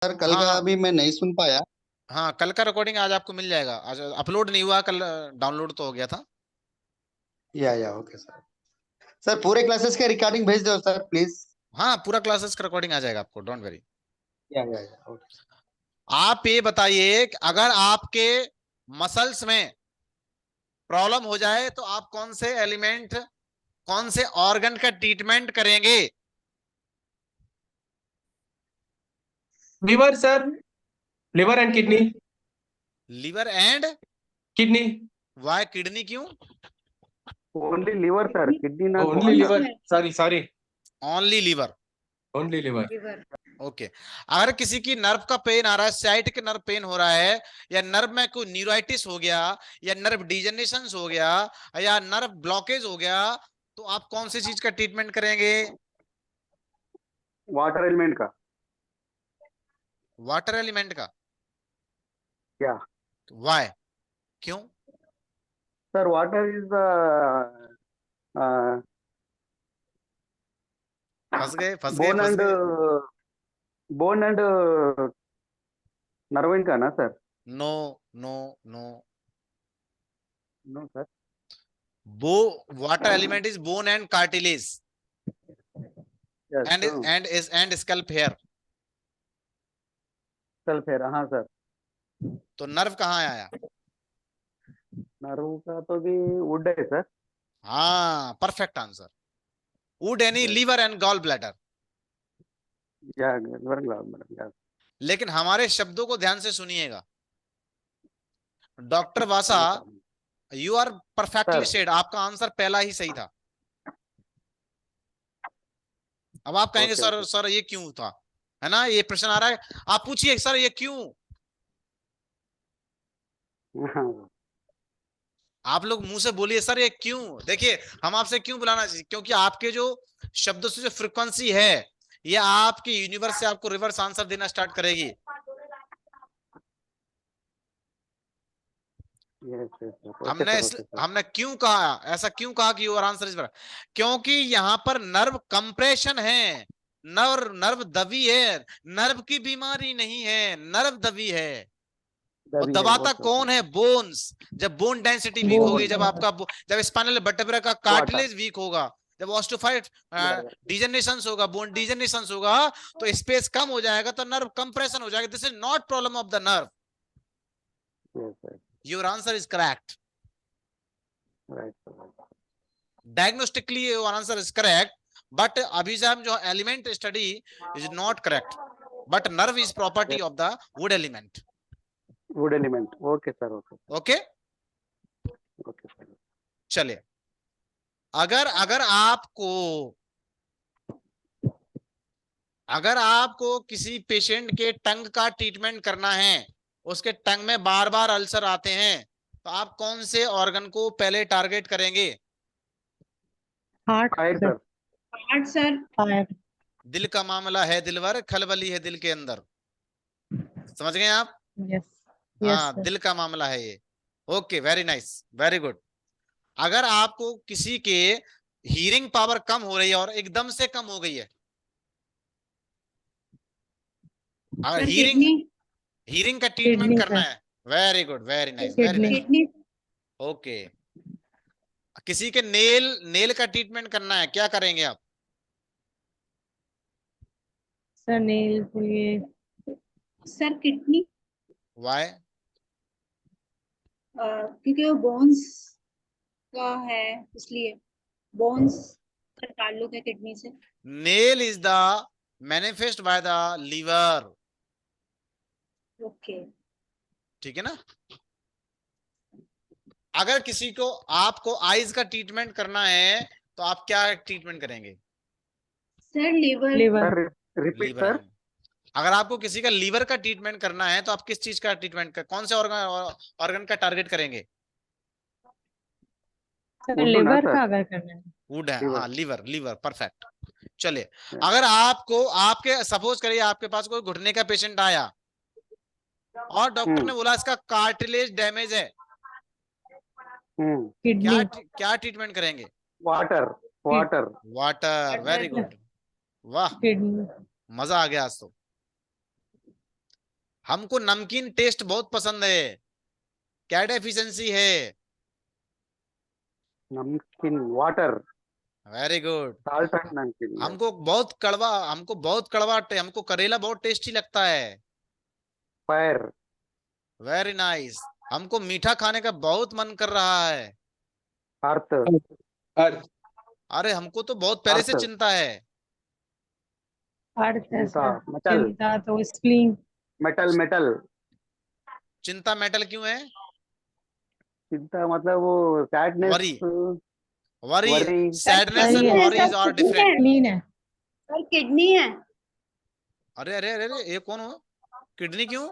Sir कल का हाँ अभी मैं नहीं सुन पाया। हाँ, कल का रिकॉर्डिंग आज आपको मिल जाएगा। आज अपलोड नहीं हुआ, कल डाउनलोड तो हो गया था। या ओके सर। सर पूरे क्लासेस के रिकॉर्डिंग भेज दो सर प्लीज। हाँ, पूरा क्लासेस का रिकॉर्डिंग आ जाएगा आपको, डोंट वरी। या ओके। आप ये बताइए कि अगर आपके मसल्स में प्रॉब्लम हो जाए तो आप कौन से एलिमेंट, कौन से ऑर्गन का ट्रीटमेंट करेंगे? Liver sir, liver and kidney. Liver and kidney. Why? Kidney क्यों? Only liver sir, kidney not only water. Liver, sorry sorry, only liver. Only liver. Okay. अगर किसी की नर्व का पेन आ रहा है, साइटिक नर्व पेन हो रहा है, या नर्व में कोई न्यूराइटिस हो गया, या नर्व डिजनरेशन हो गया, या नर्व ब्लॉकेज हो गया, तो आप कौन सी चीज का ट्रीटमेंट करेंगे? वाटर एलिमेंट का। वाटर एलिमेंट का? क्या वाई? क्यों? सर, वाटर इज द फंस गए, फंस गए, बोन फंस एंड गए। बोन एंड नर्व का ना sir? No, no, no. No sir. बो water element is bone and cartilage yes. And scalp hair. Sulphur, हाँ सर। तो नर्व कहाँ आया? नर्व का तो भी वुड है सर। हाँ, perfect answer. Wood any yes. Liver and gall bladder. या मैडम, यस। लेकिन हमारे शब्दों को ध्यान से सुनिएगा। डॉक्टर वासा, no problem you are perfectly sir. Said, आपका आंसर पहला ही सही था। अब आप कहेंगे ओके सर ओके सर ये क्यों था, है ना, ये प्रश्न आ रहा है। आप पूछिए सर ये क्यों। हाँ। आप लोग मुंह से बोलिए सर ये क्यों। देखिए, हम आपसे क्यों बुलाना चाहिए, क्योंकि आपके जो शब्दों से जो फ्रिक्वेंसी है, ये आपके यूनिवर्स से आपको रिवर्स आंसर देना स्टार्ट करेगी। यस यस यस, ओके हमने सर, इस ओके सर। हमने क्यों कहा, ऐसा क्यों कहा कि योर आंसर इज, क्योंकि यहां पर नर्व कंप्रेशन है, नर्व नर्व दबी है। नर्व की बीमारी नहीं है, नर्व दबी है। और दबी है, दबाता ओके ओके। कौन है? बोन्स। जब बोन डेंसिटी वीक होगी, बोन। जब आपका जब स्पाइनल वर्टेब्रा का वाटर। कार्टिलेज वीक होगा, जब ऑस्टियोफाइड या डिजनरेशन होगा, बोन डिजनरेशन होगा, तो स्पेस कम हो जाएगा, तो नर्व कंप्रेशन हो जाएगा। This is not problem of the nerve. Yes sir, your answer is correct. Right sir. Diagnostically your answer is correct, but अभी से हम जो element study is not correct, but nerve is property of the wood element. Wood element, okay sir, okay okay, okay sir. चलिए। अगर अगर आपको अगर आपको किसी पेशेंट के टंग का ट्रीटमेंट करना है, उसके टंग में बार बार अल्सर आते हैं, तो आप कौन से ऑर्गन को पहले टारगेट करेंगे? Heart fire sir. Sir. Heart sir. Heart. दिल का मामला है दिलवर, खलबली है दिल के अंदर। समझ गए आप? यस। यस हाँ, सर। दिल का मामला है ये। Okay, very nice, very good. अगर आपको किसी के हीरिंग पावर कम हो रही है और एकदम से कम हो गई है, अगर सर हीरिंग किडनी। हीरिंग का ट्रीटमेंट किडनी करना सर। है, very good, very nice, very kidney. Nice. Kidney. Okay. किसी के नेल नेल का ट्रीटमेंट करना है, क्या करेंगे आप? सर नेल के लिए सर किडनी। वाई? क्योंकि वो बोन्स का है, इसलिए बोन्स का ताल्लुक है किडनी से। Nail is the manifest by the liver. Okay. ठीक है ना? अगर किसी को आपको आईज का ट्रीटमेंट करना है, तो आप क्या ट्रीटमेंट करेंगे? Sir liver. Liver. Sir repeat liver sir. है। अगर आपको किसी का लीवर का ट्रीटमेंट करना है, तो आप किस चीज का ट्रीटमेंट कौन से ऑर्गन ऑर्गन का टारगेट करेंगे? सर वुड ना लिवर सर? का अगर करना है। वुड है, लिवर। हाँ, लीवर, लीवर, परफेक्ट। चलिए। अगर आपको आपके सपोज करिए आपके पास कोई घुटने का पेशेंट आया और डॉक्टर ने बोला इसका कार्टिलेज डैमेज है, किडनी। क्या ट्रीटमेंट करेंगे? Water. Water. Water, very good. वाह, किडनी। मजा आ गया आज तो। हमको नमकीन टेस्ट बहुत पसंद है, क्या डेफिशिएंसी है? नमकीन water, very good. salt and नमकीन, yes. हमको करेला बहुत टेस्टी लगता है। Fire, very nice. हमको मीठा खाने का बहुत मन कर रहा है। earth, अर्थ, अरे हमको तो बहुत पहले से अर्थ, चिंता है। अर्थ है चिंता, सर, metal, चिंता तो स्प्लीन। metal, चिंता मेटल क्यों है? चिंता मतलब वो sadness, worry, worry, worry, sadness worry and है, वरीज आर डिफरेंट। स्प्लीन है। सर किडनी है। अरे अरे अरे अरे, ये कौन हो? किडनी क्यों?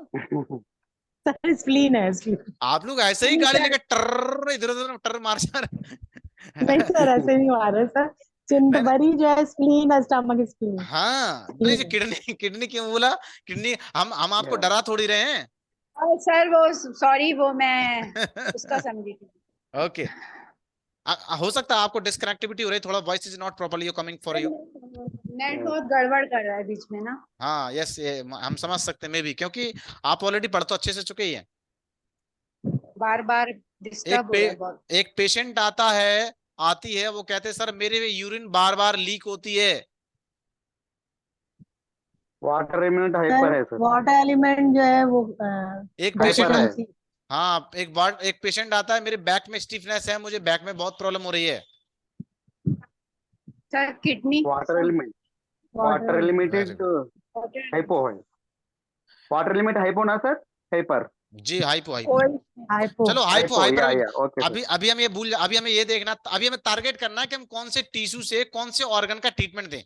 सर स्प्लीन है, स्प्लीन। आप लोग ऐसे ही गाड़ी लेकर टर इधर उधर टर मार जा रहे नहीं सर, ऐसे नहीं आ रहे सर। चिंता मैंने- वरी जो है स्प्लीन है, स्टमक स्प्लीन। हाँ नहीं, किडनी किडनी क्यों बोला? किडनी, हम आपको Yeah. डरा थोड़ी रहे हैं। सर वो सॉरी, वो मैं उसका समझी थी। ओके, हो सकता है आपको डिस्कनेक्टिविटी हो रही है, थोड़ा voice is not properly coming for you. Net बहुत गड़बड़ कर रहा है बीच में ना। हाँ यस, ये हम समझ सकते हैं मे भी, क्योंकि आप ऑलरेडी पढ़ तो अच्छे से चुके ही हैं। बार बार डिस्टर्ब हो रहा है बहुत। एक पेशेंट आता है, आती है, वो कहते हैं सर मेरे में यूरिन बार बार लीक होती है। वाटर एलिमेंट हाइपर है सर, वाटर एलिमेंट जो है वो एक Hyper पेशेंट, है। deficiency। हाँ एक पेशेंट आता है, मेरे बैक में स्टिफनेस है, मुझे बैक में बहुत प्रॉब्लम हो रही है। Sir kidney, water element Very is hypo है, वाटर एलिमेंट हाइपो ना सर, हाइपर, जी, हाइपो हाइपो। हाइपो। चलो हाइपो हाइपो, हाइपर। या ओके सर, अभी हम ये अभी हमें ये देखना, अभी हमें टारगेट करना है कि हम कौन से टिश्यू से कौन से ऑर्गन का ट्रीटमेंट दें।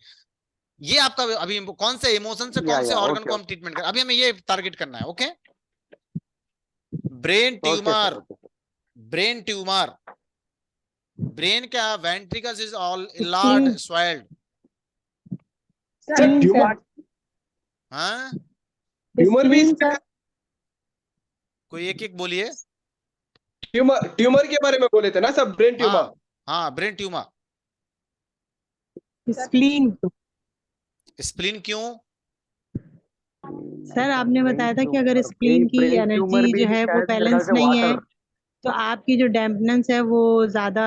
ये आपका अभी कौन से इमोशन से कौन से ऑर्गन को हम ट्रीटमेंट करें, अभी हमें ये टारगेट करना है। Okay, brain tumour, brain tumour, brain क्या, ventricles is all large swelled. Spleen sir, हाँ, ट्यूमर भी स्प्लीन सर, कोई एक एक बोलिए। ट्यूमर के बारे में बोले थे ना सब, ब्रेन ट्यूमर। हाँ हाँ, ब्रेन ट्यूमर। स्प्लीन। स्प्लीन क्यों? सर आपने बताया था कि अगर स्प्लीन की एनर्जी जो है वो बैलेंस नहीं है तो आपकी जो डैम्पनेस है वो ज्यादा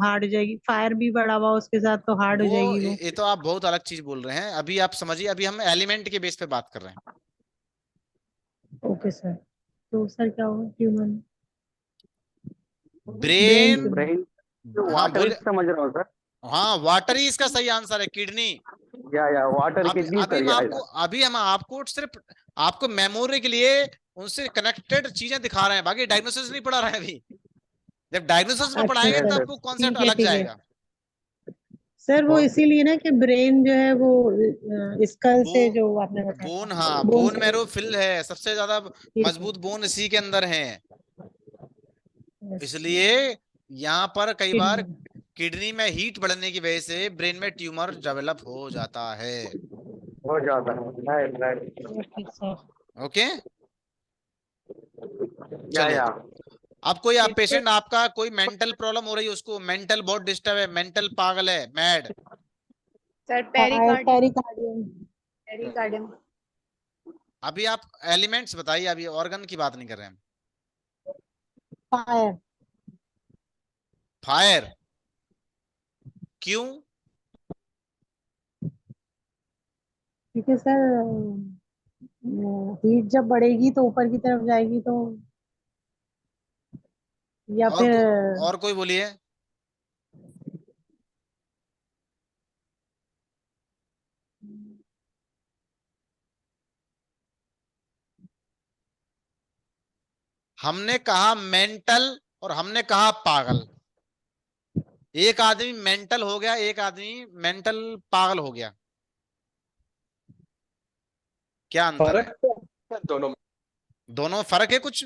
हार्ड हो जाएगी। फायर भी बढ़ा हुआ उसके साथ तो हार्ड हो जाएगी वो। ये तो आप बहुत अलग चीज बोल रहे हैं। अभी आप समझिए, अभी हम एलिमेंट के बेस पे बात कर रहे हैं। ओके सर, तो सर क्या होगा ट्यूमर? ब्रेन, ब्रेन हाँ वाटर बोले, समझ रहा हूँ सर, हाँ वाटर ही इसका सही आंसर है। किडनी। या वाटर किडनी सर, अभी हम आपको सिर्फ आपको मेमोरी के लिए उनसे कनेक्टेड चीजें दिखा रहे हैं, बाकी डायग्नोसिस नहीं पढ़ा रहे हैं अभी। जब डायग्नोसिस में अच्छा, पढ़ाएंगे सर। तब वो कॉन्सेप्ट ठीक है, अलग ठीक है। जाएगा। सर वो इसीलिए ना कि ब्रेन जो है वो स्कल से जो आपने बोन, बताया हाँ बोन बोन मैरो फिल है, सबसे ज्यादा मजबूत बोन इसी के अंदर है। इसलिए यहाँ पर कई बार किडनी में हीट बढ़ने की वजह से ब्रेन में ट्यूमर डेवलप हो जाता है। हो जाता है, राइट, ओके सर। ओके, या चलिए। अब कोई आप पेशेंट, आपका कोई मेंटल प्रॉब्लम हो रही है, उसको मेंटल बहुत डिस्टर्ब है, मेंटल पागल है, mad. Sir pericardium, pericardium. Pericardium. अभी आप एलिमेंट्स बताइए, अभी ऑर्गन की बात नहीं कर रहे हैं। फायर। फायर क्यों? क्योंकि सर हीट जब बढ़ेगी तो ऊपर की तरफ जाएगी तो, या और फिर और कोई बोलिए। हमने कहा मेंटल और हमने कहा पागल। एक आदमी मेंटल हो गया, एक आदमी मेंटल पागल हो गया, क्या अंतर है? फर्क दोनों में। दोनों में फर्क है कुछ?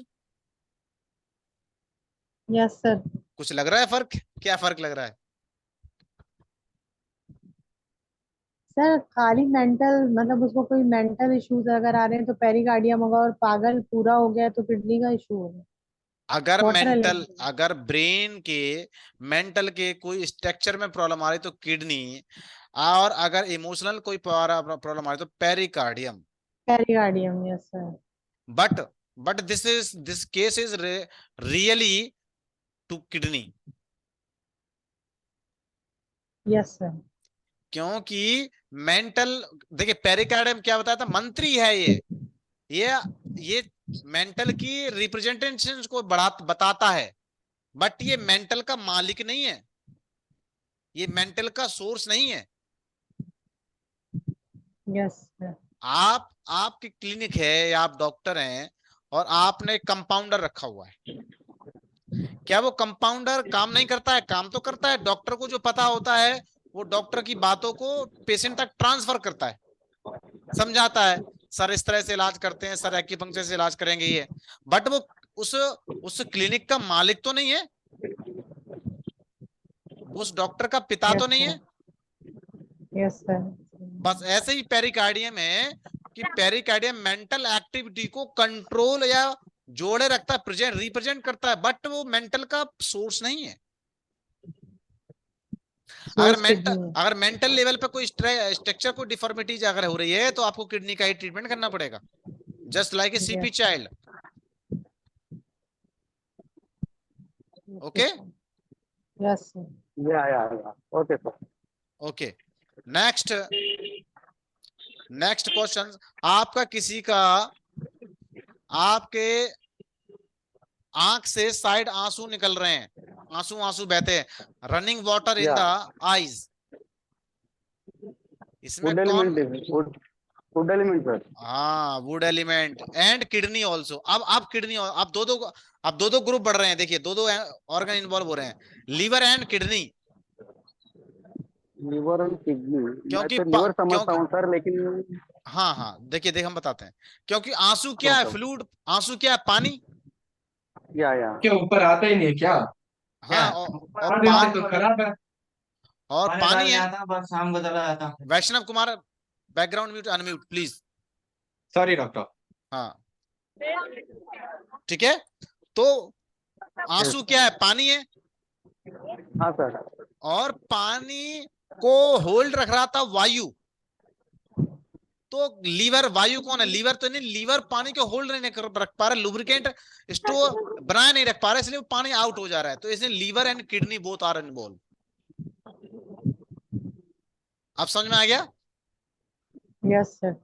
Yes sir. कुछ लग रहा है फर्क? क्या फर्क लग रहा है? सर खाली मेंटल मतलब उसको कोई मेंटल इश्यूज अगर आ रहे हैं तो पेरिकार्डियम होगा, और पागल पूरा हो गया तो किडनी का इशू होगा। अगर Water मेंटल, element। अगर ब्रेन के मेंटल के कोई स्ट्रक्चर में प्रॉब्लम आ रही तो किडनी, और अगर इमोशनल कोई प्रॉब्लम आ रही तो pericardium. Pericardium, yes sir. but this case is really to kidney, yes sir. क्योंकि मेंटल, देखिए पेरिकार्डियम क्या बताया था, मंत्री है ये मेंटल की रिप्रेजेंटेशन को बताता है, बट ये मेंटल का मालिक नहीं है, ये मेंटल का सोर्स नहीं है। Yes sir. आपकी क्लिनिक है या आप डॉक्टर हैं और आपने कंपाउंडर रखा हुआ है, क्या वो कंपाउंडर काम नहीं करता है? काम तो करता है। डॉक्टर को जो पता होता है वो डॉक्टर की बातों को पेशेंट तक ट्रांसफर करता है, समझाता है, सर इस तरह से इलाज करते हैं, सर एक्यूपंक्चर से इलाज करेंगे ये, बट वो उस क्लिनिक का मालिक तो नहीं है, उस डॉक्टर का पिता तो नहीं है। Yes sir. बस ऐसे ही पेरिकार्डियम है कि पेरिकार्डियम मेंटल एक्टिविटी को कंट्रोल या जोड़े रखता है, रिप्रेजेंट करता है, बट वो मेंटल का सोर्स नहीं है। अगर मेंटल लेवल पे कोई स्ट्रक्चर को डिफॉर्मिटीज अगर हो रही है तो आपको किडनी का ही ट्रीटमेंट करना पड़ेगा, just like a CP child. Okay, yes sir. या okay sir. Okay, next question. आपका किसी का, आपके आंख से साइड आंसू निकल रहे हैं, आंसू बहते हैं, running water in the eyes, इसमें कौन? Wood element sir. हाँ, wood element and kidney also. अब किडनी, अब दो ग्रुप बढ़ रहे हैं, देखिए दो ऑर्गन इन्वॉल्व हो रहे हैं, liver and kidney. Liver and kidney, क्योंकि लिवर समझता हूँ सर, लेकिन हाँ देखिए हम बताते हैं, क्योंकि आंसू क्या है? फ्लूइड। आंसू क्या है? पानी। या के ऊपर आता ही नहीं है क्या? हाँ, और तो खराब है। और पानी है। बस शाम को चला जाता। Vaishnav Kumar, background mute, unmute please. Sorry doctor. हाँ, ठीक है। तो आंसू क्या है? पानी है। हाँ सर। और पानी को होल्ड रख रहा था वायु, तो लीवर, वायु कौन है? लीवर तो नहीं, लीवर पानी को होल्ड नहीं रख पा रहा, लुब्रिकेंट स्टोर बनाए नहीं रख पा रहा, इसलिए पानी आउट हो जा रहा है। तो इसलिए liver and kidney both are involve. अब समझ में आ गया? Yes sir.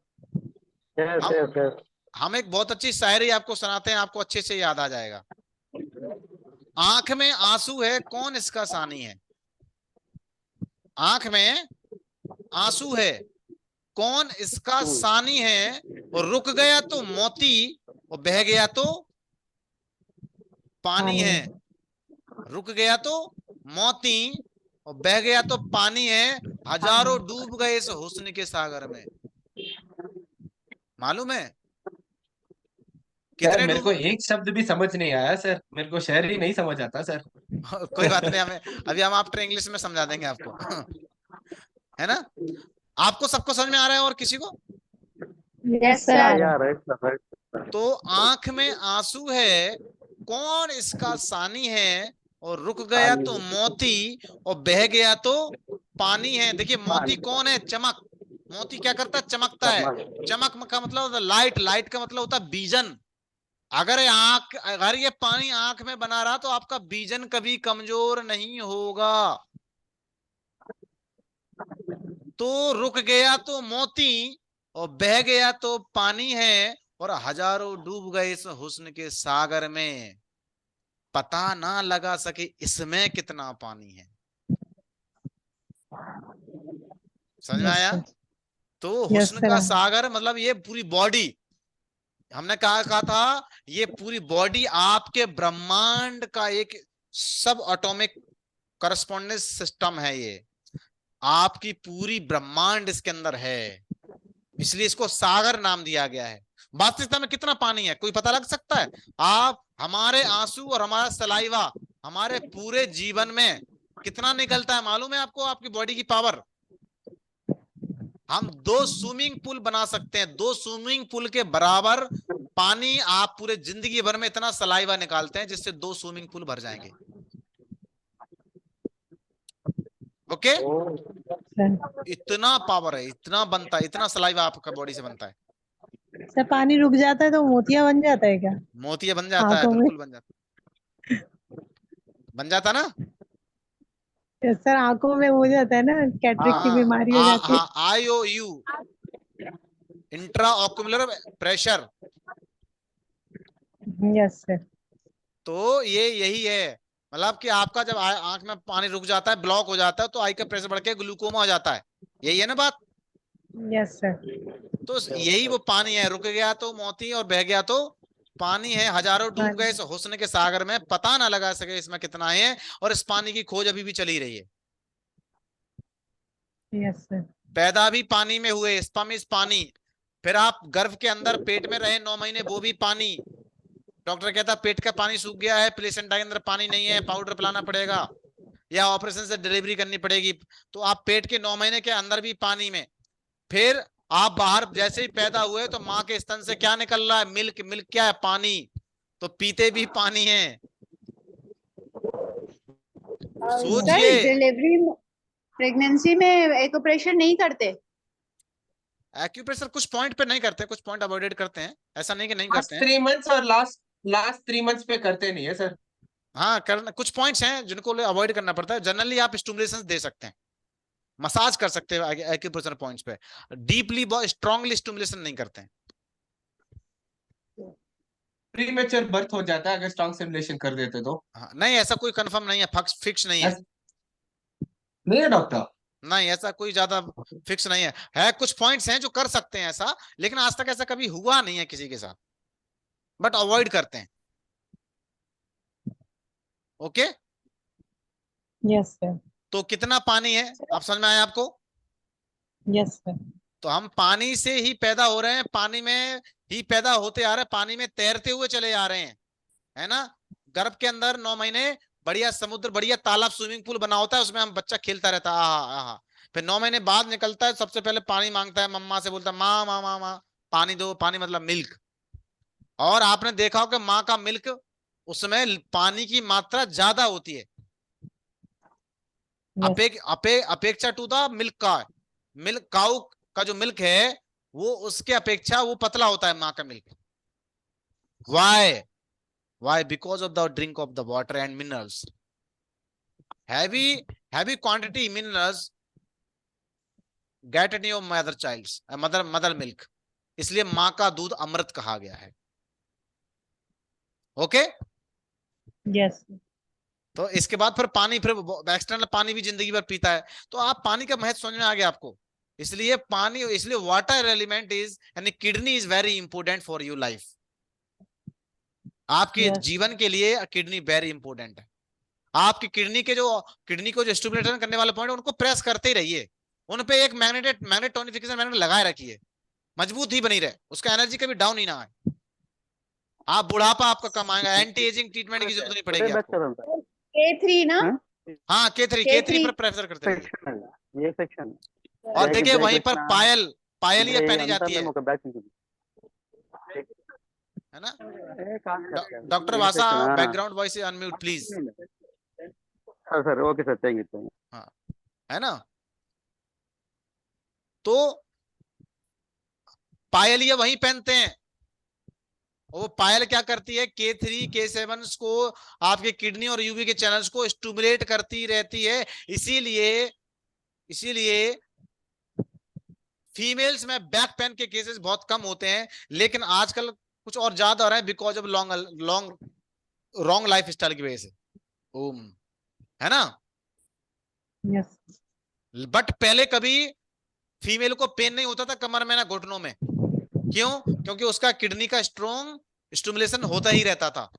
यस। हम एक बहुत अच्छी शायरी आपको सुनाते हैं, आपको अच्छे से याद आ जाएगा। आंख में आंसू है, कौन इसका सानी है? आंख में आंसू है, कौन इसका सानी है? और रुक गया तो मोती, और बह गया तो पानी है। रुक गया तो मोती और बह गया तो पानी है, हजारों डूब गए इस हुस्न के सागर में। मालूम है कितने? मेरे को एक शब्द भी समझ नहीं आया सर, मेरे को शेर ही नहीं समझ आता सर। कोई बात नहीं, हमें अभी हम आफ्टर इंग्लिश में समझा देंगे आपको। है ना? आपको सबको समझ में आ रहा है और किसी को? Yes sir. तो आंख में आंसू है, कौन इसका सानी है? और रुक गया तो मोती और बह गया तो पानी है। देखिए मोती कौन है? चमक। मोती क्या करता है? चमकता है। चमक का मतलब होता है लाइट, लाइट का मतलब होता है विजन। अगर ये पानी आंख में बना रहा तो आपका विजन कभी कमजोर नहीं होगा। तो रुक गया तो मोती और बह गया तो पानी है, और हजारों डूब गए इस हुस्न के सागर में, पता ना लगा सके इसमें कितना पानी है। समझ में आया? तो हुस्न का सागर मतलब ये पूरी बॉडी, हमने कहा था ये पूरी बॉडी आपके ब्रह्मांड का एक सब एटॉमिक करस्पॉन्डेंस सिस्टम है। ये आपकी पूरी ब्रह्मांड इसके अंदर है, इसलिए इसको सागर नाम दिया गया है। वास्तविकता में कितना पानी है कोई पता लग सकता है? आप, हमारे आंसू और हमारा सलाइवा हमारे पूरे जीवन में कितना निकलता है मालूम है आपको? आपकी बॉडी की पावर, हम 2 स्विमिंग पूल बना सकते हैं। 2 स्विमिंग पूल के बराबर पानी आप पूरे जिंदगी भर में इतना सलाइवा निकालते हैं जिससे 2 स्विमिंग पूल भर जाएंगे। ओके, इतना पावर है, इतना बनता है, इतना सलाइवा आपका बॉडी से बनता है। सर पानी रुक जाता है तो मोतिया बन जाता है क्या? मोतिया बन जाता है, आंखों में? बिल्कुल बन जाता, बन जाता ना। सर आंखों में हो जाता है ना, कैटरेक्ट की हाँ बीमारी हो जाती है। हाँ, IOU, intra ocular pressure. Yes sir. तो ये यही है, मतलब कि आपका जब आंख में पानी रुक जाता है, ब्लॉक हो जाता है, तो आई का प्रेशर बढ़ के ग्लूकोमा हो जाता है। यही है ना बात। Yes sir. तो यही वो पानी है, रुक गया तो मोती और बह गया तो पानी है। हजारों डूब गए इस हुस्न के सागर में, पता ना लगा सके इसमें कितना है, और इस पानी की खोज अभी भी चली रही है। Yes sir. पैदा भी पानी में हुए, स्पर्म इज पानी। फिर आप गर्भ के अंदर पेट में रहे 9 महीने, वो भी पानी। डॉक्टर कहता पेट का पानी सूख गया है, प्लेसेंटा के अंदर पानी नहीं है, पाउडर पिलाना पड़ेगा या ऑपरेशन से डिलीवरी करनी पड़ेगी। तो आप पेट के 9 महीने के अंदर भी पानी में। फिर आप बाहर जैसे ही पैदा हुए तो माँ के स्तन से क्या निकल रहा है? मिल्क। मिल्क क्या है? पानी। तो पीते भी पानी है। सर सोचिए, डिलीवरी प्रेगनेंसी में एक ऑपरेशन नहीं करते? एक्यूप्रेशर कुछ पॉइंट पे नहीं करते, कुछ पॉइंट अवॉइडेड करते हैं, ऐसा नहीं कि नहीं लास्ट करते हैं। 3 मंथ्स और लास्ट 3 मंथ्स पे करते नहीं है सर। हाँ, करना कुछ पॉइंट्स हैं जिनको अवॉइड करना पड़ता है। जनरली आप स्टिमुलेशन दे सकते हैं, मसाज कर सकते हैं एक्यूप्रेशर पॉइंट्स पे। डीपली स्ट्रांगली स्टिमुलेशन नहीं करते हैं। प्रीमेच्योर बर्थ हो जाता है अगर स्ट्रॉन्ग स्टिमुलेशन कर देते तो। हाँ, नहीं ऐसा कोई कंफर्म नहीं है, फिक्स नहीं है। नहीं है डॉक्टर। नहीं, ऐसा कोई ज्यादा फिक्स नहीं है कुछ पॉइंट्स हैं जो कर सकते हैं ऐसा, लेकिन आज तक ऐसा कभी हुआ नहीं है किसी के साथ, बट अवॉइड करते हैं। ओके। Yes sir. तो कितना पानी है आप समझ में आया आपको? Yes sir. तो हम पानी से ही पैदा हो रहे हैं, पानी में ही पैदा होते आ रहे हैं, पानी में तैरते हुए चले आ रहे हैं, है ना। गर्भ के अंदर 9 महीने बढ़िया समुद्र, बढ़िया तालाब, स्विमिंग पूल बना होता है, उसमें हम बच्चा खेलता रहता है, आहा आहा। फिर 9 महीने बाद निकलता है, सबसे पहले पानी मांगता है, मम्मा से बोलता है माँ माँ माँ माँ, पानी दो। पानी मतलब मिल्क। और आपने देखा हो कि माँ का मिल्क, उसमें पानी की मात्रा ज्यादा होती है अपेक्षा टू द मिल्क का। मिल्क काउ का जो मिल्क है वो उसके अपेक्षा वो पतला होता है माँ का milk. Why? Because of the drink of the water and minerals. Heavy quantity minerals get in your mother milk. इसलिए माँ का दूध अमृत कहा गया है। ओके। यस। तो इसके बाद फिर पानी, फिर एक्सटर्नल पानी भी जिंदगी भर पीता है। तो आप पानी का महत्व समझ में आ गया आपको। इसलिए पानी, इसलिए वाटर एलिमेंट इज, यानी kidney is very important for your life. आपके जीवन के लिए किडनी वेरी इंपॉर्टेंट है। आपकी किडनी को जो स्टिमुलेशन करने वाले पॉइंट उनको प्रेस करते ही रहिए। उन पे एक मैग्नेटोनिफिकेशन मैग्नेट लगाए रखिए, मजबूत ही बनी रहे, उसका एनर्जी कभी डाउन ही ना आए। आप बुढ़ापा आपका कम आएगा, एंटी एजिंग ट्रीटमेंट की जरूरत नहीं पड़ेगी आपको। K3 ना? हाँ, K3 पर प्रेफर करते रहिए। सेक्शन है, ये सेक्शन और देखिए वहीं पर पायल ये पहनी जाती है ना। Doctor Vasa, background voice unmute please. Sir okay sir, thank you. हाँ, है ना। तो पायल ये वही पहनते हैं। वो पायल क्या करती है? K3 K7 को, आपके किडनी और यूवी के चैनल्स को स्टिमुलेट करती रहती है। इसीलिए फीमेल्स में बैक पेन के केसेस बहुत कम होते हैं, लेकिन आजकल कुछ और ज्यादा हो रहा है because of wrong life style की वजह से। है ना। यस। बट पहले कभी फीमेल को पेन नहीं होता था कमर में ना घुटनों में। क्यों? क्योंकि उसका किडनी का स्ट्रॉन्ग स्टिमुलेशन होता ही रहता था।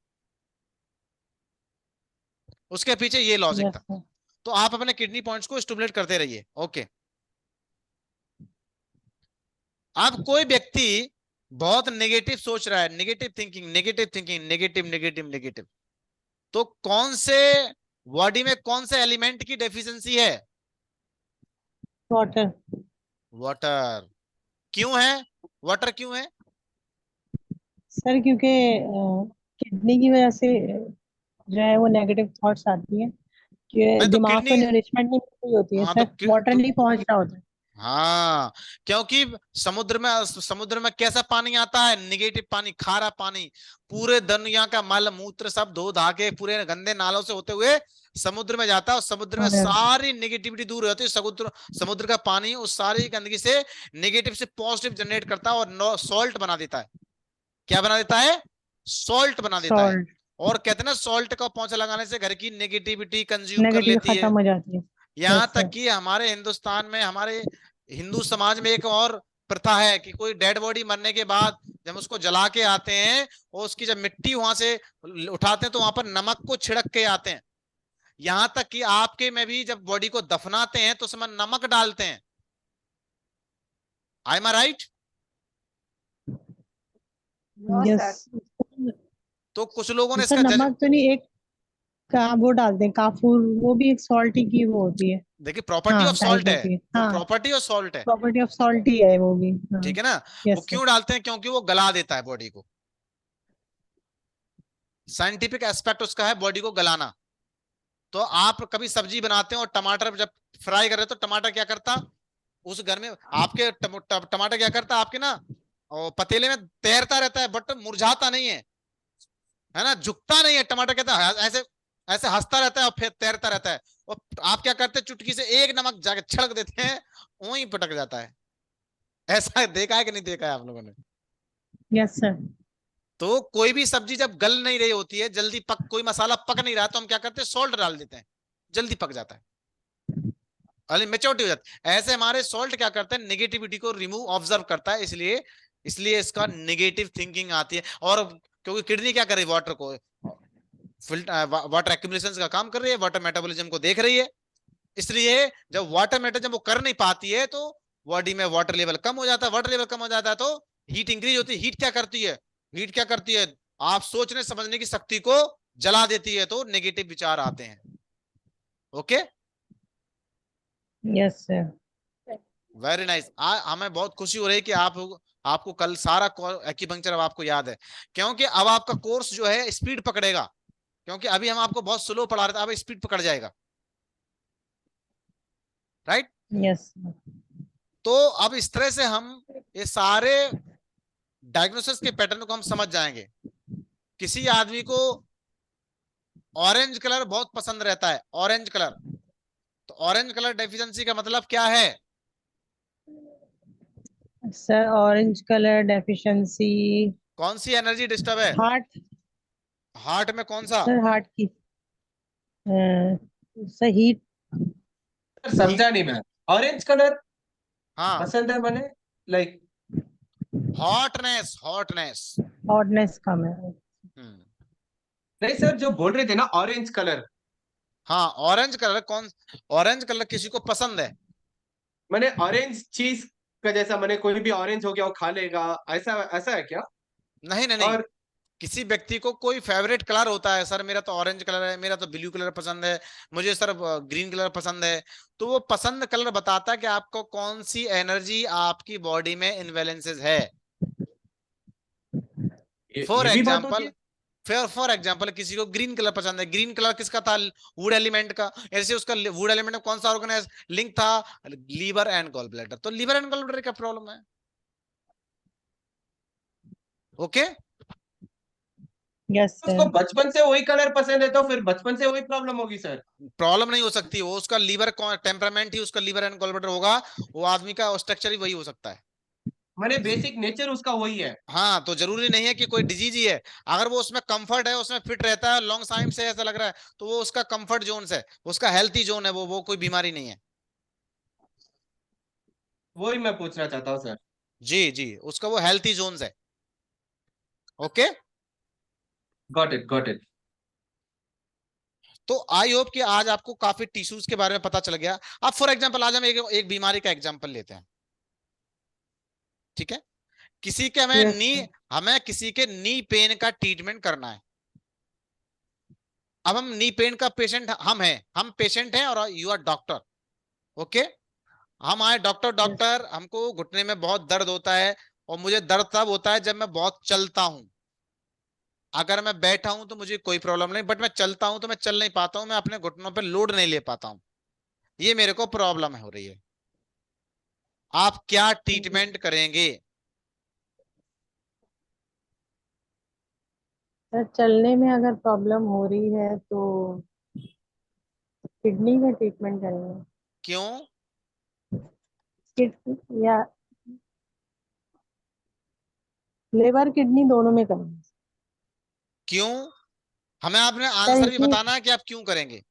उसके पीछे ये लॉजिक था। तो आप अपने किडनी पॉइंट्स को स्टिमुलेट करते रहिए। ओके। अब कोई व्यक्ति बहुत नेगेटिव सोच रहा है, नेगेटिव थिंकिंग, नेगेटिव, तो कौन से बॉडी में कौन से एलिमेंट की डेफिशिएंसी है? वाटर। क्यों है? वाटर क्यों है? सर क्योंकि किडनी की वजह से जो है वो नेगेटिव थॉट्स आती है कि नहीं तो दिमाग को किडनी, नरिशमेंट नहीं मिल रही होती है हाँ सर, वाटर नहीं पहुंच रहा होता। हाँ, क्योंकि समुद्र में कैसा पानी आता है? निगेटिव पानी, खारा पानी। पूरे दुनिया का मल मूत्र सब धो धा के पूरे गंदे नालों से होते हुए समुद्र में जाता है, और समुद्र में अरे सारी नेगेटिविटी दूर हो जाती है। समुद्र का पानी उस सारी गंदगी से नेगेटिव से पॉजिटिव जनरेट करता है और सॉल्ट बना देता है। क्या बना देता है? सॉल्ट बना देता है। सॉल्ट और कहते हैं ना, सॉल्ट का पोंछा लगाने से घर की नेगेटिविटी कंज्यूम कर नेगेटिव लेती है। खत्म हो जाती है। यहाँ यस तक सर। कि हमारे हिंदुस्तान में, हमारे हिंदू समाज में एक और प्रथा है कि कोई डेड बॉडी मरने के बाद जब उसको जला के आते हैं और उसकी जब मिट्टी वहां से उठाते हैं तो वहां पर नमक को छिड़क के आते हैं। यहां तक कि आपके में भी जब बॉडी को दफनाते हैं तो उसमें नमक डालते हैं। I am right? No sir. Yes तो कुछ लोगों ने सर, इसका नमक तो नहीं, एक वो डालते हैं काफूर, वो भी एक सॉल्ट ही की वो होती है। देखिए, प्रॉपर्टी हाँ ऑफ टाइप सॉल्ट है, होती है। वो हाँ प्रॉपर्टी ऑफ सॉल्ट है। प्रॉपर्टी ऑफ सॉल्ट ही है वो भी। हाँ ठीक है ना? वो यस सर। क्यों डालते हैं? क्योंकि वो गला देता है बॉडी को। साइंटिफिक एस्पेक्ट उसका है बॉडी को गलाना। तो आप कभी सब्जी बनाते हो और टमाटर जब फ्राई कर रहे हो तो टमाटर क्या करता? उस घर में आपके टमाटर क्या करता आपके ना, और पतीले में तैरता रहता है, बट मुरझाता नहीं है ना, झुकता नहीं है। टमाटर कहता है ऐसे ऐसे हंसता रहता है और फिर तैरता रहता है। और आप क्या करते हैं? चुटकी से एक नमक जाके छिड़क देते हैं, वहीं पटक जाता है। ऐसा देखा है कि नहीं देखा है आप लोगों ने? Yes sir. तो कोई भी सब्जी जब गल नहीं रही होती है, जल्दी कोई मसाला पक नहीं रहा, तो हम क्या करते हैं? सॉल्ट डाल देते हैं, जल्दी पक जाता है, अरे मेच्योरिटी हो जाती है। ऐसे हमारे सॉल्ट क्या करते हैं? नेगेटिविटी को रिमूव, ऑब्जर्व करता है, इसलिए इसलिए इसका नेगेटिव थिंकिंग आती है। और क्योंकि किडनी क्या कर रही है? वाटर को वाटर एक्यूमुलेशन का काम कर रही है, वाटर मेटाबॉलिज्म को देख रही है। इसलिए जब वाटर मेटाबॉलिज्म वो कर नहीं पाती है तो बॉडी में वाटर लेवल कम हो जाता है। वाटर लेवल कम हो जाता है तो हीट इंक्रीज होती है। हीट क्या करती है? हीट क्या करती है? आप सोचने समझने की शक्ति को जला देती है, तो नेगेटिव विचार आते हैं। Okay, yes sir. Very nice. हमें बहुत खुशी हो रही है कि आपको कल सारा एक्यूपंक्चर अब आपको याद है, क्योंकि अब आपका कोर्स जो है स्पीड पकड़ेगा। क्योंकि अभी हम आपको बहुत स्लो पढ़ा रहे थे, अब स्पीड पकड़ जाएगा। राइट? यस। तो अब इस तरह से हम ये सारे डायग्नोसिस के पैटर्न को हम समझ जाएंगे। किसी आदमी को ऑरेंज कलर बहुत पसंद रहता है, ऑरेंज कलर, तो ऑरेंज कलर डेफिशिएंसी का मतलब क्या है? सर ऑरेंज कलर डेफिशिएंसी कौन सी एनर्जी डिस्टर्ब है? हार्ट। हार्ट में कौन सा? सर हार्ट की सर हीट। समझा नहीं मैं। ऑरेंज कलर हाँ, पसंद है मैंने, लाइक हॉटनेस, हॉटनेस। हॉटनेस कम है। नहीं सर, जो बोल रहे थे ना ऑरेंज कलर, हाँ, ऑरेंज कलर ऑरेंज कलर किसी को पसंद है? मैंने ऑरेंज चीज का जैसा, मैंने कोई भी ऑरेंज हो गया वो खा लेगा, ऐसा ऐसा है क्या? नहीं नहीं नहीं, और किसी व्यक्ति को कोई फेवरेट कलर होता है, सर मेरा तो ऑरेंज कलर है, मेरा तो ब्लू कलर पसंद है, मुझे सर ग्रीन कलर पसंद है। तो वो पसंद कलर बताता है कि आपको कौन सी एनर्जी आपकी बॉडी में इनबैलेंसेस है। फॉर ये भी बात होती एग्जाम्पल, फॉर एग्जाम्पल किसी को ग्रीन कलर पसंद है। ग्रीन कलर किसका था? वुड एलिमेंट का। ऐसे उसका वुड एलिमेंट में कौन सा ऑर्गन लिंक था? Liver and gall bladder. तो लीवर एंड गॉल ब्लैडर का प्रॉब्लम है। ओके, यस है। उसको सर। बचपन से वही कलर पसंद है तो फिर बचपन से वही प्रॉब्लम होगी सर। प्रॉब्लम नहीं हो सकती, वो उसका लीवर टेम्परामेंट ही उसका लीवर एंड गॉल ब्लैडर होगा, वो आदमी का स्ट्रक्चर ही वही हो सकता है। मैंने बेसिक नेचर उसका वही है। हाँ, तो जरूरी नहीं है कि कोई डिजीज ही है। अगर वो उसमें कंफर्ट है, उसमें फिट रहता है, लॉन्ग टाइम से ऐसा लग रहा है, तो वो उसका कंफर्ट जोन है, उसका हेल्थी जोन है, वो कोई बीमारी नहीं है। वही मैं पूछना चाहता हूँ सर। जी जी, उसका वो हेल्थी जोन है। Okay, got it, got it. तो आई होप कि आज आपको काफी टिश्यूज के बारे में पता चल गया। अब फॉर एग्जांपल आज हम एक बीमारी का एग्जांपल लेते हैं। ठीक है, किसी के Yes, हमें किसी के नी पेन का ट्रीटमेंट करना है। अब हम नी पेन का पेशेंट हम पेशेंट हैं और यू आर डॉक्टर। ओके, हम आए डॉक्टर, हमको घुटने में बहुत दर्द होता है, और मुझे दर्द तब होता है जब मैं बहुत चलता हूं। अगर मैं बैठा हूं तो मुझे कोई प्रॉब्लम नहीं, बट मैं चलता हूं तो मैं चल नहीं पाता हूं, मैं अपने घुटनों पे लोड नहीं ले पाता हूं, ये मेरे को प्रॉब्लम हो रही है। आप क्या ट्रीटमेंट करेंगे? सर चलने में अगर प्रॉब्लम हो रही है तो किडनी का ट्रीटमेंट करेंगे। क्यों? या लिवर किडनी दोनों में करेंगे। क्यों? हमें आपने सर आंसर भी इसमें बताना है कि आप क्यों करेंगे।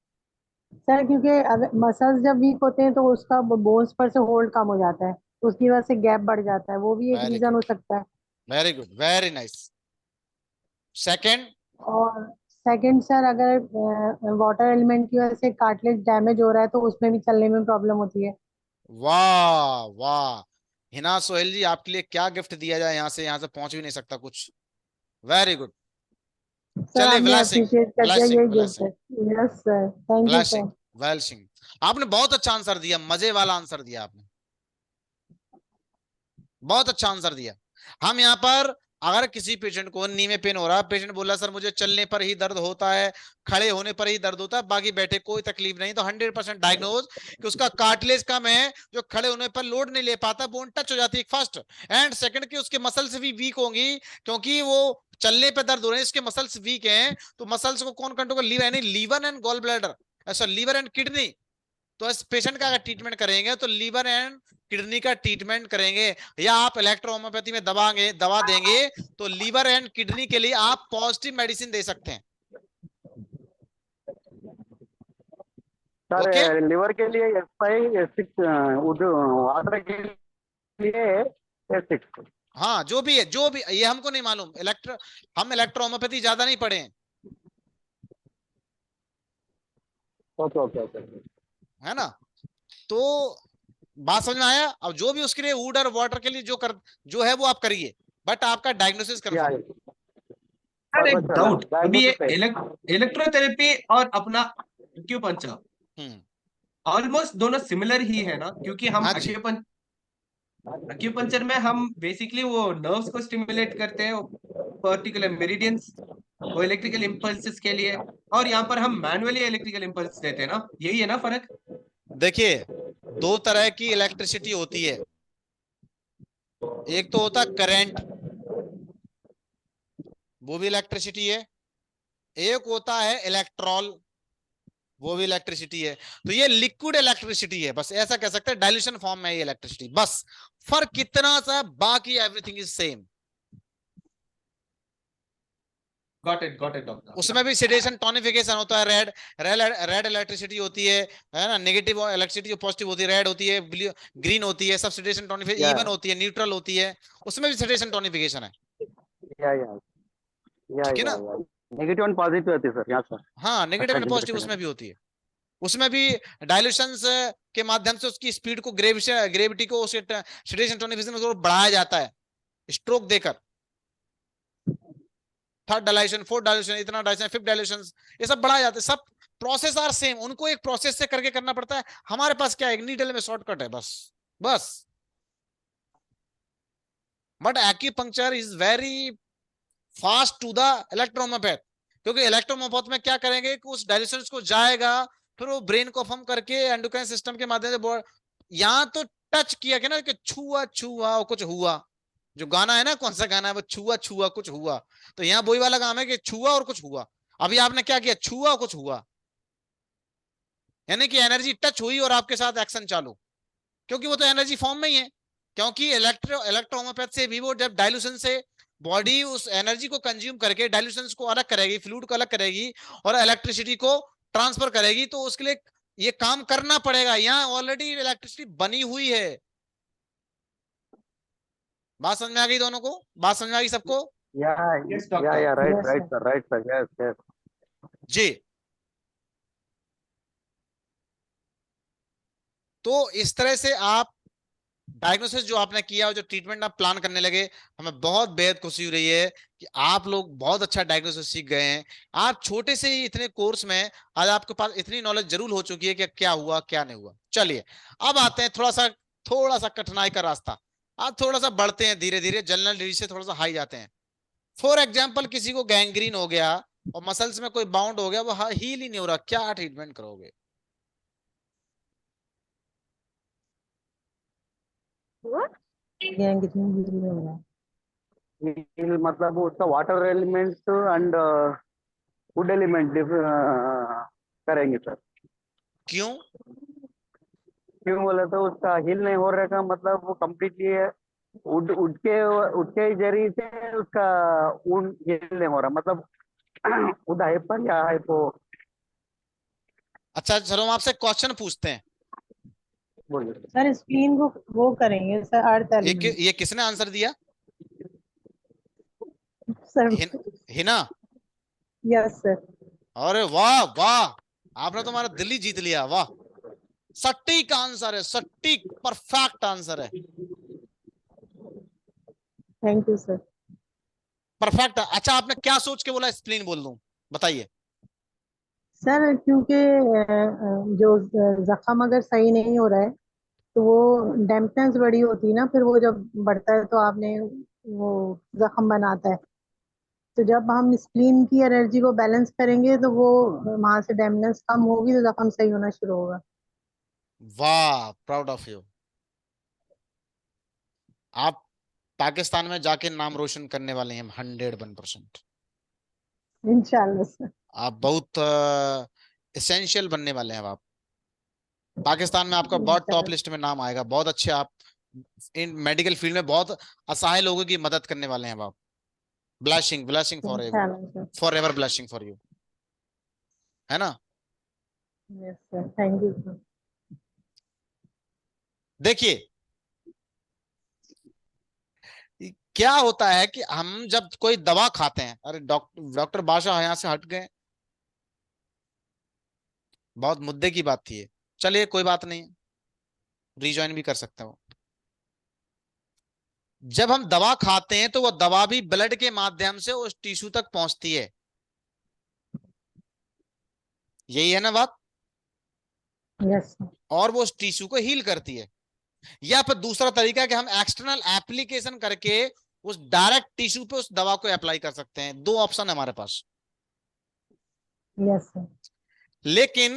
सर क्योंकि अगर मसल्स जब वीक होते हैं तो उसका बोन्स पर से होल्ड कम हो जाता है, तो उसकी वजह से गैप बढ़ जाता है, वो भी एक वेरी रीजन हो गुड, सकता है। Very good, very nice. Second? और सेकंड सर, अगर वाटर एलिमेंट की वजह से कार्टिलेज डैमेज हो रहा है तो उसमें भी चलने में प्रॉब्लम होती है। वाह वाह, हिना सोहेल जी, आपके लिए क्या गिफ्ट दिया जाए, यहाँ से पहुंच भी नहीं सकता कुछ। Very good. सर चलिए, आपने ब्लेसिंग, अप्रिशिएट कर दिया, ब्लेसिंग, यही गिफ्ट ब्लेसिंग, है। Yes sir, thank you blessing, sir. Blessing. आपने बहुत अच्छा आंसर दिया, मजे वाला आंसर दिया आपने, बहुत अच्छा आंसर दिया। हम यहाँ पर अगर किसी पेशेंट को नी में पेन हो रहा है, पेशेंट बोला सर मुझे चलने पर ही दर्द होता है, खड़े होने पर ही दर्द होता है, बाकी बैठे कोई तकलीफ नहीं, तो 100% डायग्नोज कि उसका कार्टिलेज कम है, जो खड़े होने पर लोड नहीं ले पाता, बोन टच हो जाती है फर्स्ट। एंड सेकंड की उसके मसल्स भी वीक होंगी, क्योंकि वो चलने पर दर्द हो रहे हैं, इसके मसल्स वीक हैं, तो मसल्स को कौन कंट्रोल कर, लीवर, यानी लीवर एंड गॉल ब्लैडर, ऐसा लीवर एंड किडनी। तो इस पेशेंट का अगर ट्रीटमेंट करेंगे तो लीवर एंड किडनी का ट्रीटमेंट करेंगे, या आप इलेक्ट्रोहोम्योपैथी में दवा देंगे, तो लीवर एंड किडनी के लिए आप पॉजिटिव मेडिसिन दे सकते हैं। ओके, सर लिवर के लिए S5 S6, वाटर के लिए S6। हाँ, जो भी है, जो भी ये हमको नहीं मालूम, हम इलेक्ट्रोहोम्योपैथी ज्यादा नहीं पढ़े हैं, ओके ओके ओके। है ना। तो बात समझ में आया। अब जो भी उसके लिए वुड और वाटर के लिए जो है वो आप करिए, बट आपका डायग्नोसिस या कंफर्म। सर एक सर डाउट, अभी ये डायग्नोसिस है। इलेक्ट्रोथेरेपी और अपना एक्यूपंक्चर हम्म। ऑलमोस्ट दोनों सिमिलर ही है ना, क्योंकि हम हाँ जी, एक्यूपंक्चर में हम बेसिकली वो नर्व्स को स्टिमुलेट करते हैं, पर्टिकुलर मेरिडियंस, वो इलेक्ट्रिकल इम्पल्सेस के लिए, और यहाँ पर हम मैनुअली इलेक्ट्रिकल इम्पल्स देते हैं ना, यही है ना फर्क? देखिए, दो तरह की इलेक्ट्रिसिटी होती है, एक तो होता है करंट, वो भी इलेक्ट्रिसिटी है, एक होता है इलेक्ट्रॉल, वो भी इलेक्ट्रिसिटी है। तो ये लिक्विड इलेक्ट्रिसिटी है, बस ऐसा कह सकते हैं, डाइल्यूशन फॉर्म में है ये इलेक्ट्रिसिटी, बस फर्क कितना सा, बाकी everything is same. Got it doctor. उसमें भी सेडेशन टोनिफिकेशन होता है, रेड रेड इलेक्ट्रिसिटी होती है ना, नेगेटिव इलेक्ट्रिसिटी जो पॉजिटिव होती है रेड होती है, ग्रीन होती है, सब सेडेशन टोनिफिकेशन, या इवन होती है, न्यूट्रल होती है, उसमें भी सेडेशन टोनिफिकेशन है। या ठीक है ना। या नेगेटिव एंड पॉजिटिव होती है सर यहाँ सर। हाँ, नेगेटिव अच्छा एंड पॉजिटिव उसमें भी होती है। उसमें भी डायल्यूशंस के माध्यम से उसकी स्पीड को, ग्रेविटी को, सेडेशन टोनिफिकेशन को बढ़ाया जाता है, स्ट्रोक देकर, थर्ड डायल्यूशन, फोर्थ डायल्यूशन, इतना डायल्यूशन, फिफ्थ डायल्यूशन, ये सब बढ़ाया जाता है। सब प्रोसेस आर सेम, उनको एक प्रोसेस से करके करना पड़ता है। हमारे पास क्या है, नीडल में शॉर्टकट है, बस बस। But acupuncture is very fast to the electrohomeopath, क्योंकि इलेक्ट्रोमोपैथ में क्या करेंगे कि उस डायल्यूशन को जाएगा, फिर वो ब्रेन को फॉर्म करके एंडोक्राइन सिस्टम के माध्यम से, यहाँ तो टच किया गया ना, कि छुआ छुआ और कुछ हुआ, जो गाना है ना, कौन सा गाना है वो, छुआ छुआ कुछ हुआ, तो यहाँ वही वाला काम है कि छुआ और कुछ हुआ। अभी आपने क्या किया, छुआ और कुछ हुआ, यानी कि एनर्जी टच हुई और आपके साथ एक्शन चालू, क्योंकि वो तो एनर्जी फॉर्म में ही है, क्योंकि इलेक्ट्रोहोम्योपैथ से भी वो जब डायल्यूशन से बॉडी उस एनर्जी को कंज्यूम करके डायल्यूशन को अलग करेगी, फ्लूइड को अलग करेगी, और इलेक्ट्रिसिटी को ट्रांसफर करेगी, तो उसके लिए ये काम करना पड़ेगा, यहाँ ऑलरेडी इलेक्ट्रिसिटी बनी हुई है। बात समझ में आ गई दोनों को, बात समझ में आ गई सबको? या यस डॉक्टर। या right yes right sir. Sir, right sir, yes yes. जी। तो इस तरह से आप डायग्नोसिस जो आपने किया और जो ट्रीटमेंट आप प्लान करने लगे, हमें बहुत बेहद खुशी हो रही है कि आप लोग बहुत अच्छा डायग्नोसिस सीख गए हैं। आप छोटे से ही इतने कोर्स में आज आपके पास इतनी नॉलेज जरूर हो चुकी है कि क्या हुआ क्या नहीं हुआ। चलिए, अब आते हैं थोड़ा सा कठिनाई का रास्ता। आज थोड़ा सा बढ़ते हैं धीरे धीरे, जनरल डिजीज से थोड़ा सा हाई जाते हैं। फॉर एग्जाम्पल, किसी को गैंग्रीन हो गया और मसल्स में कोई बाउंड हो गया, वो हील ही नहीं हो रहा, क्या ट्रीटमेंट करोगे? गैंग्रीन भी हो रहा है। हील मतलब उसका water elements and food element करेंगे सर। क्यों? क्यों बोले तो उसका हील नहीं हो रहा का मतलब वो कम्प्लीटली उड उड के जरिए से उसका ऊन हील नहीं हो रहा मतलब उड हाइपर या हाइपो अच्छा चलो हम आपसे क्वेश्चन पूछते हैं। बोलिए सर। सर स्प्लीन को वो करेंगे सर, अर्थ एलिमेंट। ये किसने आंसर दिया? सर हिना? Yes sir. अरे वाह वाह, आपने तो हमारा दिल ही जीत लिया, वाह। सटीक आंसर है, सटीक परफेक्ट आंसर है, थैंक यू सर। परफेक्ट। अच्छा आपने क्या सोच के बोला स्प्लीन बोल दूं, बताइए। सर क्योंकि जो जख्म अगर सही नहीं हो रहा है तो वो डैम्पनेस बड़ी होती है ना, फिर वो जब बढ़ता है तो आपने वो जख्म बनाता है। तो जब हम स्प्लीन की एनर्जी को बैलेंस करेंगे तो वो वहां से डैम्पनेस कम होगी तो जख्म सही होना शुरू होगा। वाह, प्राउड ऑफ यू। आप पाकिस्तान में जाके नाम रोशन करने वाले हैं 101%। इंशाल्लाह सर। आप बहुत एसेंशियल बनने वाले हैं आप। पाकिस्तान में आपका बहुत टॉप इंशाल्लाह। लिस्ट में नाम आएगा, बहुत अच्छे आप इन मेडिकल फील्ड में बहुत असहाय लोगों की मदद करने वाले हैं आप। ब्लशिंग ब्लशिंग फॉर एवर, इंशाल्लाह sir. For ever blushing for you, है ना? Yes sir, thank you sir. देखिए क्या होता है कि हम जब कोई दवा खाते हैं, अरे डॉक्टर बादशाह यहां से हट गए, बहुत मुद्दे की बात थी ये। चलिए कोई बात नहीं, रिज्वाइन भी कर सकते हो। जब हम दवा खाते हैं तो वो दवा भी ब्लड के माध्यम से उस टिश्यू तक पहुंचती है, यही है ना बात? Yes sir. और वो उस टिश्यू को हील करती है। या फिर दूसरा तरीका है कि हम एक्सटर्नल एप्लीकेशन करके उस डायरेक्ट टिश्यू पे उस दवा को अप्लाई कर सकते हैं। दो ऑप्शन है हमारे पास। Yes sir. लेकिन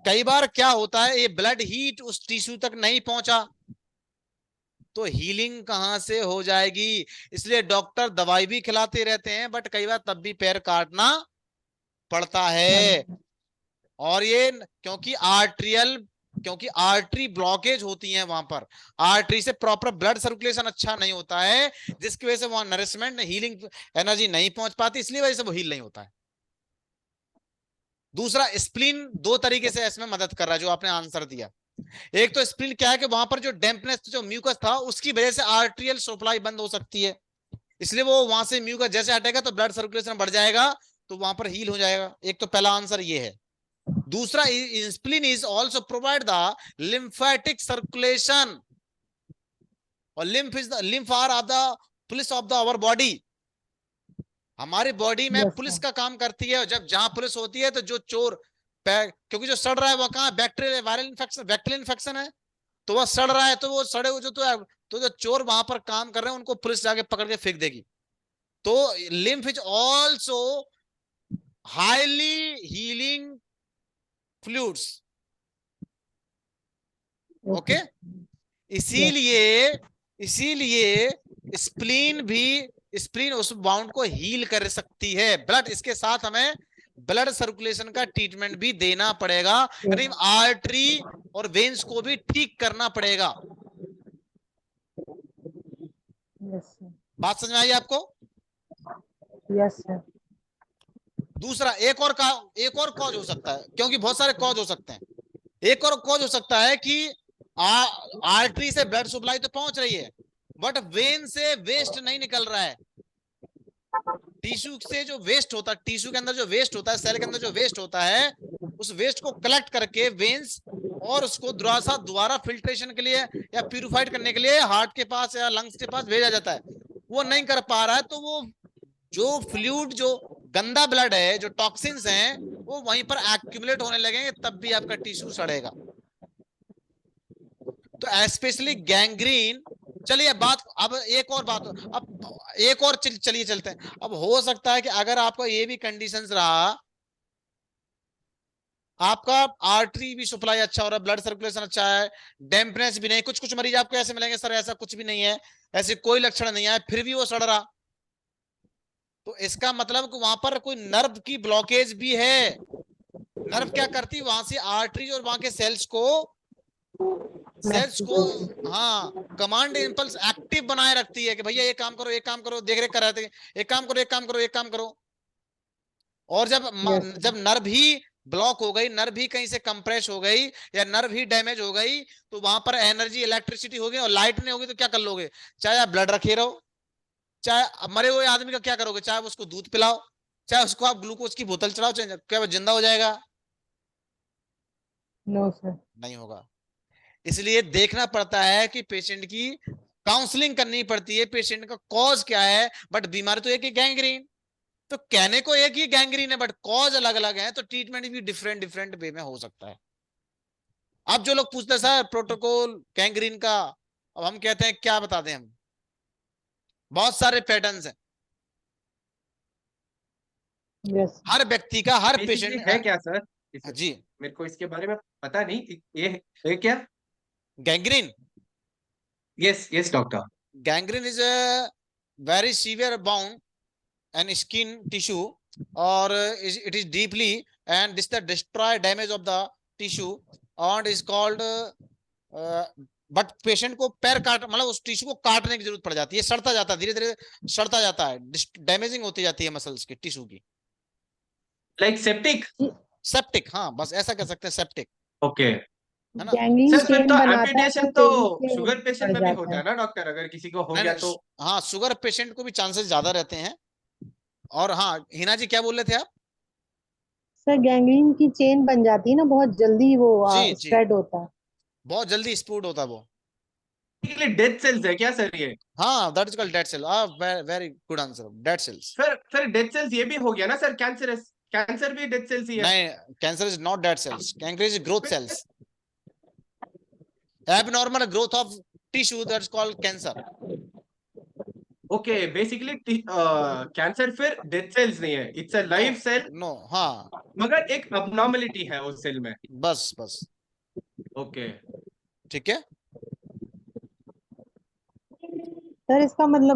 कई बार क्या होता है, ये ब्लड हीट उस टिश्यू तक नहीं पहुंचा तो हीलिंग कहां से हो जाएगी? इसलिए डॉक्टर दवाई भी खिलाते रहते हैं, बट कई बार तब भी पैर काटना पड़ता है। और ये क्योंकि आर्टरी ब्लॉकेज होती है वहां पर, आर्टरी से प्रॉपर ब्लड सर्कुलेशन अच्छा नहीं होता है, जिसकी वजह से वहां नरिशमेंट हीलिंग एनर्जी नहीं पहुंच पाती, इसलिए वजह से वो हील नहीं होता है। दूसरा स्प्लीन दो तरीके से इसमें मदद कर रहा है, जो आपने आंसर दिया। एक तो स्प्लीन क्या है कि वहां पर जो डेम्पनेस, जो म्यूकस था, उसकी वजह से आर्टेरियल सप्लाई बंद हो सकती है, इसलिए वो वहां से म्यूकस जैसे हटेगा तो ब्लड सर्कुलेशन बढ़ जाएगा, तो वहां पर हील हो जाएगा। एक तो पहला आंसर ये है। दूसरा, spleen is also provide the lymphatic circulation, और lymph are of the police of the our body. हमारी बॉडी में यस पुलिस सर। का काम करती है, जब जहां पुलिस होती है तो जो चोर, क्योंकि जो सड़ रहा है वो कहाँ, bacterial viral infection, bacterial infection है, तो वह सड़ रहा है, तो वो सड़े हुए तो जो चोर वहां पर काम कर रहे हैं उनको पुलिस जाके पकड़ के फेंक देगी। तो lymph is also highly healing fluids. Okay, इसीलिए इसीलिए स्प्लीन उस बाउंड को हील कर सकती है ब्लड। इसके साथ हमें ब्लड सर्कुलेशन का ट्रीटमेंट भी देना पड़ेगा, यानी आर्टरी और वेन्स को भी ठीक करना पड़ेगा। Yes sir. बात समझ में आई आपको? Yes sir. दूसरा, एक और कॉज हो सकता है, क्योंकि बहुत सारे कॉज हो सकते हैं। एक और कॉज हो सकता है कि आर्टरी से ब्लड सप्लाई तो पहुंच रही है, बट वेन से वेस्ट नहीं निकल रहा है। टिश्यू से जो वेस्ट होता है, टिश्यू के अंदर जो वेस्ट होता है, सेल के अंदर जो वेस्ट होता है, उस वेस्ट को कलेक्ट करके वेन्स और उसको दोबारा फिल्ट्रेशन के लिए या प्यूरिफाइड करने के लिए हार्ट के पास या लंग्स के पास भेजा जाता है। वो नहीं कर पा रहा है, तो वो जो फ्लूइड, जो गंदा ब्लड है, जो टॉक्सिन्स हैं, वो वहीं पर एक्यूमुलेट होने लगेंगे, तब भी आपका टिश्यू सड़ेगा। तो स्पेशली गैंग्रीन। चलिए बात, अब एक और बात, अब एक और चलिए चलते हैं। अब हो सकता है कि अगर आपका ये भी कंडीशंस रहा, आपका आर्टरी भी सप्लाई अच्छा हो रहा है, ब्लड सर्कुलेशन अच्छा है, डैम्पनेस भी नहीं। कुछ कुछ मरीज आपको ऐसे मिलेंगे सर ऐसा कुछ भी नहीं है, ऐसे कोई लक्षण नहीं है, फिर भी वो सड़ रहा, तो इसका मतलब कि वहां पर कोई नर्व की ब्लॉकेज भी है। नर्व क्या करती है, वहां से आर्टरीज और वहां के सेल्स को हाँ कमांड इंपल्स एक्टिव बनाए रखती है कि भैया ये काम करो, ये काम करो, देख रेख कर रहे थे, एक काम करो, एक काम करो, एक काम करो। और जब नर्व ही ब्लॉक हो गई, नर्व ही कहीं से कंप्रेस हो गई या नर्व ही डैमेज हो गई, तो वहां पर एनर्जी इलेक्ट्रिसिटी होगी और लाइट नहीं होगी, तो क्या कर लोगे? चाहे आप ब्लड रखे रहो, चाहे मरे हुए आदमी का क्या करोगे, चाहे उसको दूध पिलाओ, चाहे उसको आप ग्लूकोज की बोतल चढ़ाओ, चाहे क्या वो जिंदा हो जाएगा? No sir. नहीं होगा। इसलिए देखना पड़ता है कि पेशेंट की काउंसलिंग करनी पड़ती है, पेशेंट का कॉज क्या है। बट बीमारी तो एक ही, गैंग्रीन। तो कहने को एक ही गैंग्रीन है, बट कॉज अलग अलग है, तो ट्रीटमेंट भी डिफरेंट डिफरेंट वे में हो सकता है। अब जो लोग पूछते हैं सर प्रोटोकॉल गैंग्रीन का, अब हम कहते हैं क्या बता दें हम, बहुत सारे पैटर्न्स हैं यस। हर व्यक्ति का, हर बेसिकली पेशेंट। है क्या सर जी, मेरे को इसके बारे में पता नहीं, ये है क्या? Gangrene. Yes yes doctor. Gangrene is a very severe bound and skin tissue, or it is deeply and this the destroy damage of the tissue and is called but patient को पैर काट मतलब उस टिश्यू को काटने की जरूरत पड़ जाती है, सड़ता जाता है, धीरे धीरे सड़ता जाता है, डैमेजिंग होती जाती है मसल्स की, टिश्यू की। Like septic. सेप्टिक, हाँ बस ऐसा कह सकते हैं, सेप्टिक, ओके है ना? गैंग्रीन सर, फिर चेन तो बनाता है एम्पुटेशन तो तेजी से शुगर पेशेंट बढ़ में भी जाता होता है ना डॉक्टर, अगर किसी को हो नहीं गया नहीं, तो? हाँ शुगर पेशेंट को भी चांसेस ज्यादा रहते हैं। और हाँ हिना जी क्या बोल रहे थे आप? सर गैंग्रीन की चेन बन जाती है ना, बहुत जल्दी वो जी जी, स्प्रेड होता है। बहुत जल्दी स्प्रूड होता है वो। डेथ सेल्स है क्या सर ये? हाँ that is called dead cell. Very good answer, dead cells. फिर डेथ सेल्स ये भी हो गया ना सर, कैंसर कैंसर भी डेथ सेल्स ही है? नहीं, cancer is not dead cells, cancer is growth cells, abnormal growth of tissue, that's called cancer. Okay, basically cancer फिर डेथ सेल्स नहीं है, it's a no live cell, no, हाँ मगर एक अबनॉर्मलिटी है उस सेल में। बस बस, ओके। ठीक है। सर इसका मतलब